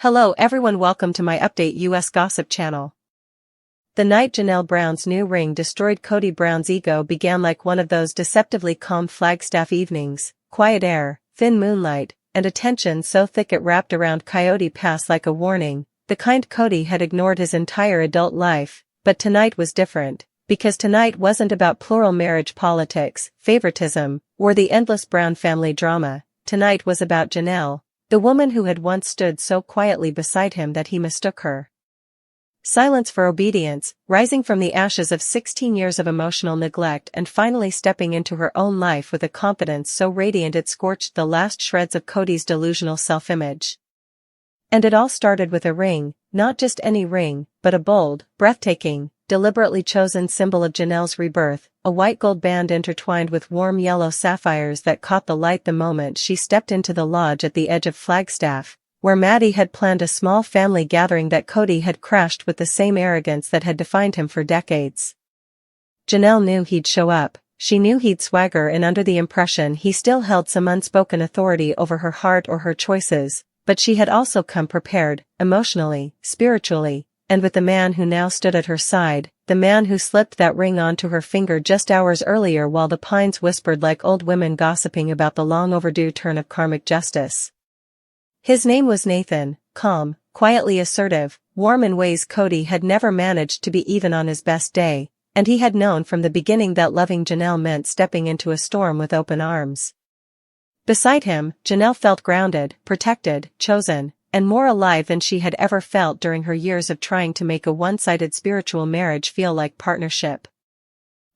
Hello everyone, welcome to my update US gossip channel. The night Janelle Brown's new ring destroyed Kody Brown's ego began like one of those deceptively calm Flagstaff evenings, quiet air, thin moonlight, and a tension so thick it wrapped around Coyote Pass like a warning, the kind Kody had ignored his entire adult life. But tonight was different, because tonight wasn't about plural marriage politics, favoritism, or the endless Brown family drama. Tonight was about Janelle, the woman who had once stood so quietly beside him that he mistook her silence for obedience, rising from the ashes of 16 years of emotional neglect and finally stepping into her own life with a confidence so radiant it scorched the last shreds of Kody's delusional self-image. And it all started with a ring, not just any ring, but a bold, breathtaking, deliberately chosen symbol of Janelle's rebirth, a white gold band intertwined with warm yellow sapphires that caught the light the moment she stepped into the lodge at the edge of Flagstaff, where Maddie had planned a small family gathering that Kody had crashed with the same arrogance that had defined him for decades. Janelle knew he'd show up, she knew he'd swagger, and under the impression he still held some unspoken authority over her heart or her choices, but she had also come prepared, emotionally, spiritually, and with the man who now stood at her side, the man who slipped that ring onto her finger just hours earlier while the pines whispered like old women gossiping about the long-overdue turn of karmic justice. His name was Nathan, calm, quietly assertive, warm in ways Kody had never managed to be even on his best day, and he had known from the beginning that loving Janelle meant stepping into a storm with open arms. Beside him, Janelle felt grounded, protected, chosen, and more alive than she had ever felt during her years of trying to make a one-sided spiritual marriage feel like partnership.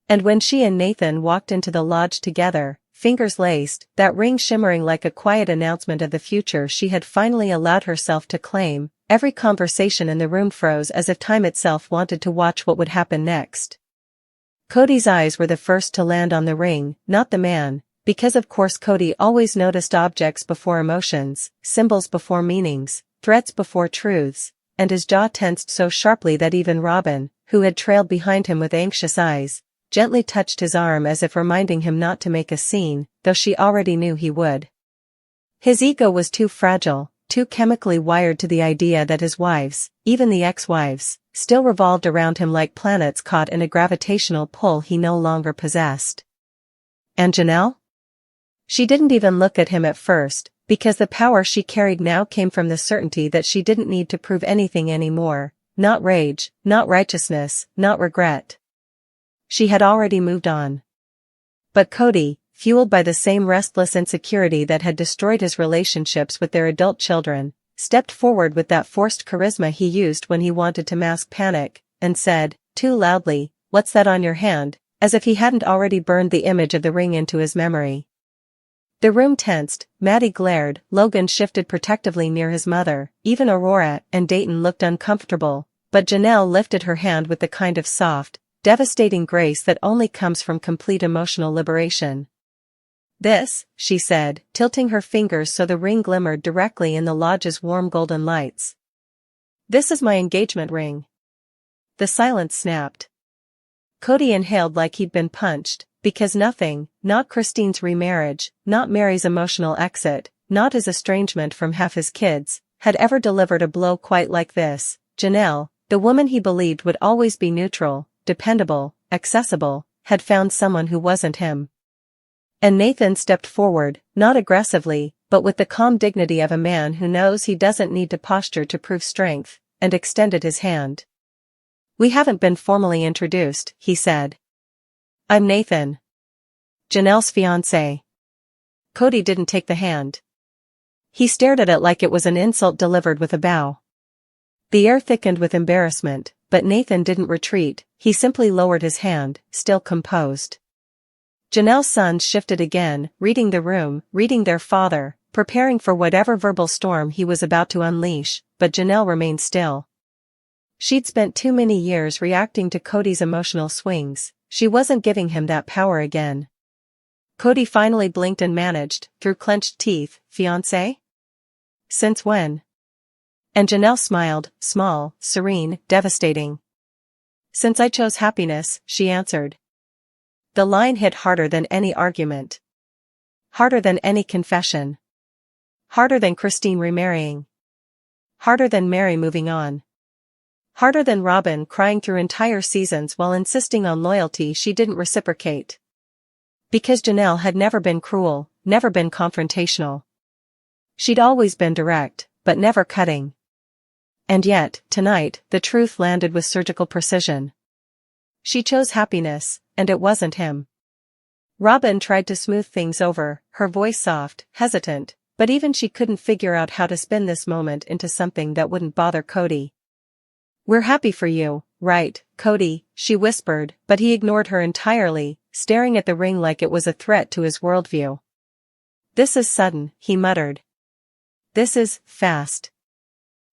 And when she and Nathan walked into the lodge together, fingers laced, that ring shimmering like a quiet announcement of the future she had finally allowed herself to claim, every conversation in the room froze as if time itself wanted to watch what would happen next. Kody's eyes were the first to land on the ring, not the man, because of course Kody always noticed objects before emotions, symbols before meanings, threats before truths, and his jaw tensed so sharply that even Robin, who had trailed behind him with anxious eyes, gently touched his arm as if reminding him not to make a scene, though she already knew he would. His ego was too fragile, too chemically wired to the idea that his wives, even the ex-wives, still revolved around him like planets caught in a gravitational pull he no longer possessed. And Janelle? She didn't even look at him at first, because the power she carried now came from the certainty that she didn't need to prove anything anymore, not rage, not righteousness, not regret. She had already moved on. But Kody, fueled by the same restless insecurity that had destroyed his relationships with their adult children, stepped forward with that forced charisma he used when he wanted to mask panic, and said, too loudly, "What's that on your hand?" as if he hadn't already burned the image of the ring into his memory. The room tensed, Maddie glared, Logan shifted protectively near his mother, even Aurora and Dayton looked uncomfortable, but Janelle lifted her hand with the kind of soft, devastating grace that only comes from complete emotional liberation. "This," she said, tilting her fingers so the ring glimmered directly in the lodge's warm golden lights. "This is my engagement ring." The silence snapped. Kody inhaled like he'd been punched, because nothing, not Christine's remarriage, not Mary's emotional exit, not his estrangement from half his kids, had ever delivered a blow quite like this. Janelle, the woman he believed would always be neutral, dependable, accessible, had found someone who wasn't him. And Nathan stepped forward, not aggressively, but with the calm dignity of a man who knows he doesn't need to posture to prove strength, and extended his hand. "We haven't been formally introduced," he said. "I'm Nathan, Janelle's fiancé." Kody didn't take the hand. He stared at it like it was an insult delivered with a bow. The air thickened with embarrassment, but Nathan didn't retreat, he simply lowered his hand, still composed. Janelle's sons shifted again, reading the room, reading their father, preparing for whatever verbal storm he was about to unleash, but Janelle remained still. She'd spent too many years reacting to Kody's emotional swings, she wasn't giving him that power again. Kody finally blinked and managed, through clenched teeth, "Fiancé? Since when?" And Janelle smiled, small, serene, devastating. "Since I chose happiness," she answered. The line hit harder than any argument. Harder than any confession. Harder than Christine remarrying. harder than Mary moving on. Harder than Robin crying through entire seasons while insisting on loyalty she didn't reciprocate. Because Janelle had never been cruel, never been confrontational. She'd always been direct, but never cutting. And yet, tonight, the truth landed with surgical precision. She chose happiness, and it wasn't him. Robin tried to smooth things over, her voice soft, hesitant, but even she couldn't figure out how to spin this moment into something that wouldn't bother Kody. "We're happy for you, right, Kody," she whispered, but he ignored her entirely, staring at the ring like it was a threat to his worldview. "This is sudden," he muttered. "This is fast."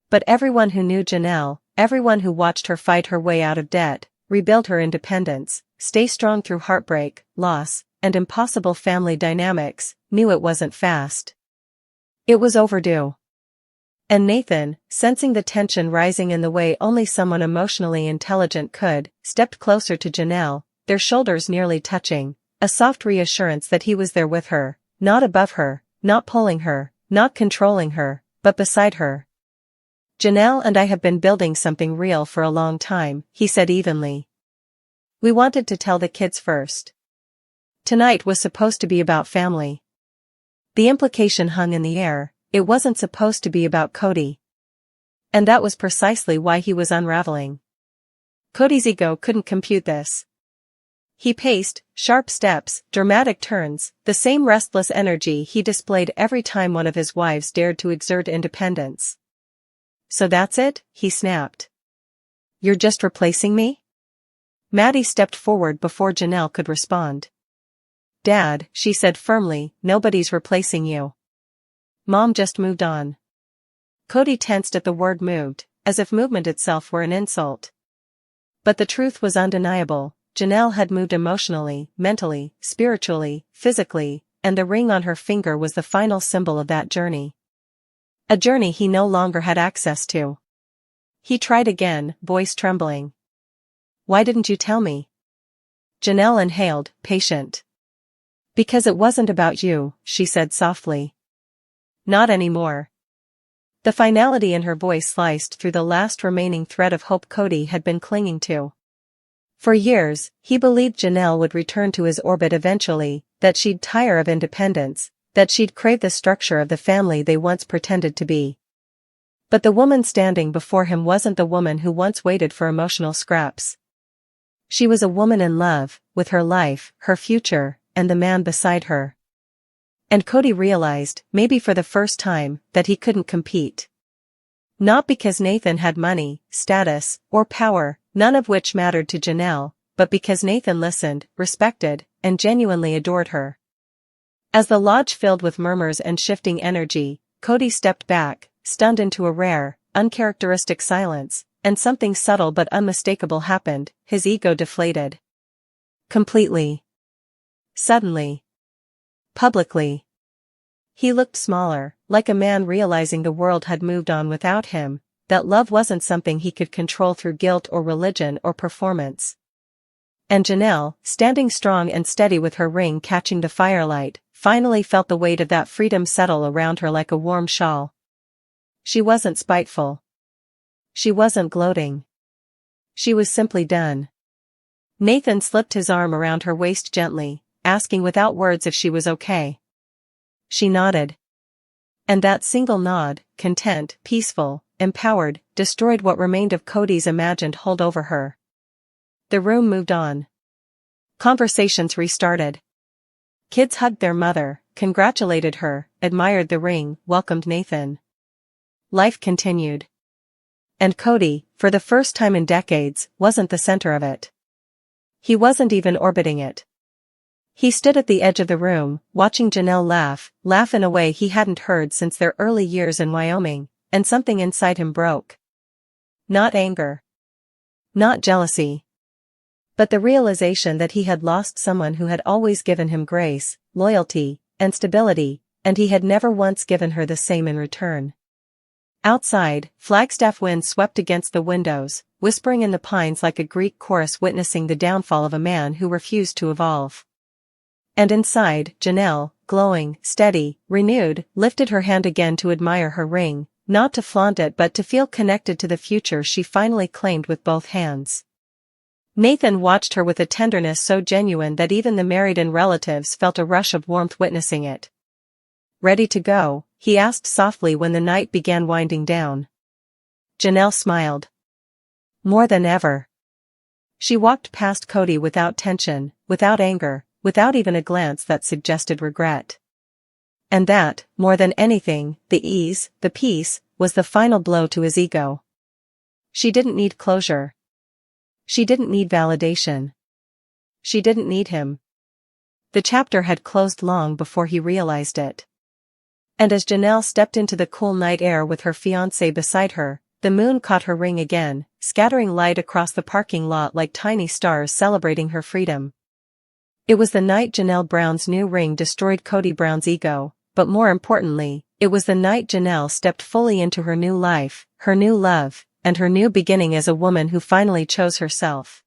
But everyone who knew Janelle, everyone who watched her fight her way out of debt, rebuild her independence, stay strong through heartbreak, loss, and impossible family dynamics, knew it wasn't fast. It was overdue. And Nathan, sensing the tension rising in the way only someone emotionally intelligent could, stepped closer to Janelle, their shoulders nearly touching, a soft reassurance that he was there with her, not above her, not pulling her, not controlling her, but beside her. "Janelle and I have been building something real for a long time," he said evenly. "We wanted to tell the kids first. Tonight was supposed to be about family." The implication hung in the air, it wasn't supposed to be about Kody. And that was precisely why he was unraveling. Kody's ego couldn't compute this. He paced, sharp steps, dramatic turns, the same restless energy he displayed every time one of his wives dared to exert independence. "So that's it?" he snapped. "You're just replacing me?" Maddie stepped forward before Janelle could respond. "Dad," she said firmly, "nobody's replacing you. Mom just moved on." Kody tensed at the word moved, as if movement itself were an insult. But the truth was undeniable. Janelle had moved emotionally, mentally, spiritually, physically, and the ring on her finger was the final symbol of that journey. A journey he no longer had access to. He tried again, voice trembling. "Why didn't you tell me?" Janelle inhaled, patient. "Because it wasn't about you," she said softly. "Not anymore." The finality in her voice sliced through the last remaining thread of hope Kody had been clinging to. For years, he believed Janelle would return to his orbit eventually, that she'd tire of independence, that she'd crave the structure of the family they once pretended to be. But the woman standing before him wasn't the woman who once waited for emotional scraps. She was a woman in love, with her life, her future, and the man beside her. And Kody realized, maybe for the first time, that he couldn't compete. Not because Nathan had money, status, or power, none of which mattered to Janelle, but because Nathan listened, respected, and genuinely adored her. As the lodge filled with murmurs and shifting energy, Kody stepped back, stunned into a rare, uncharacteristic silence, and something subtle but unmistakable happened, his ego deflated. Completely. Suddenly. Publicly. He looked smaller, like a man realizing the world had moved on without him, that love wasn't something he could control through guilt or religion or performance. And Janelle, standing strong and steady with her ring catching the firelight, finally felt the weight of that freedom settle around her like a warm shawl. She wasn't spiteful. She wasn't gloating. She was simply done. Nathan slipped his arm around her waist gently, asking without words if she was okay. She nodded. And that single nod, content, peaceful, empowered, destroyed what remained of Kody's imagined hold over her. The room moved on. Conversations restarted. Kids hugged their mother, congratulated her, admired the ring, welcomed Nathan. Life continued. And Kody, for the first time in decades, wasn't the center of it. He wasn't even orbiting it. He stood at the edge of the room, watching Janelle laugh in a way he hadn't heard since their early years in Wyoming, and something inside him broke. Not anger. Not jealousy. But the realization that he had lost someone who had always given him grace, loyalty, and stability, and he had never once given her the same in return. Outside, Flagstaff wind swept against the windows, whispering in the pines like a Greek chorus witnessing the downfall of a man who refused to evolve. And inside, Janelle, glowing, steady, renewed, lifted her hand again to admire her ring, Not to flaunt it but to feel connected to the future she finally claimed with both hands. Nathan watched her with a tenderness so genuine that even the married and relatives felt a rush of warmth witnessing it. "Ready to go?" he asked softly when the night began winding down. Janelle smiled. "More than ever." She walked past Kody without tension, without anger, without even a glance that suggested regret. And that, more than anything, the ease, the peace, was the final blow to his ego. She didn't need closure. She didn't need validation. She didn't need him. The chapter had closed long before he realized it. And as Janelle stepped into the cool night air with her fiancé beside her, the moon caught her ring again, scattering light across the parking lot like tiny stars celebrating her freedom. It was the night Janelle Brown's new ring destroyed Kody Brown's ego, but more importantly, it was the night Janelle stepped fully into her new life, her new love, and her new beginning as a woman who finally chose herself.